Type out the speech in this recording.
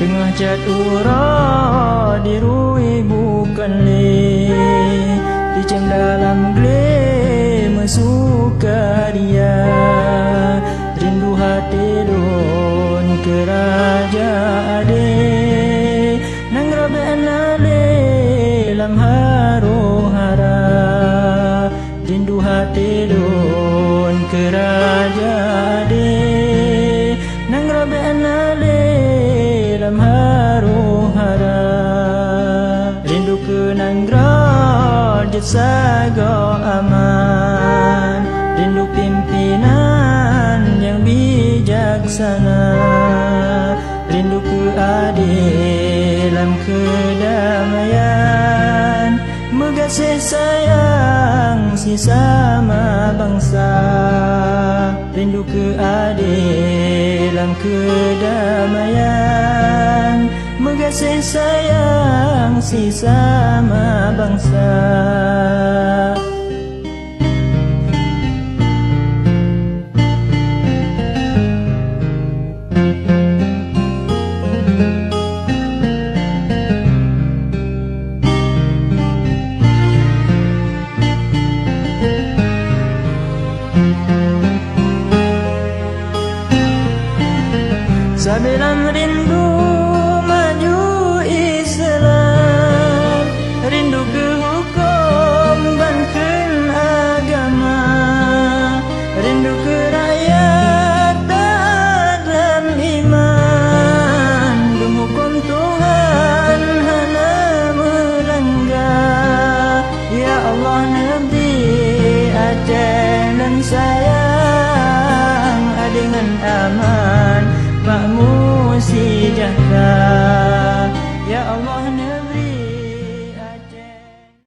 tengah catura dirui bukan le, dicem dalam gle mesuka dia, rindu hati lun ke raja ade, nang rabe anale lam haro hara, rindu hati lun ke raja ade, nang rabe anale lam haro hara, rindu ke nanggra sago aman, rindu pimpinan yang bijaksana, rindu ke adil dalam kedamaian, mengasih sayang sesama bangsa, rindu ke adil dalam kedamaian, mengasih sayang sesama bangsa. Sabilam rindu maju Islam, rindu ke hukum bangkit agama, rindu ke rakyat dalam iman, hukum Tuhan hana melanggar. Ya Allah Nabi Aceh dan sayang dengan aman Pak Musijaka,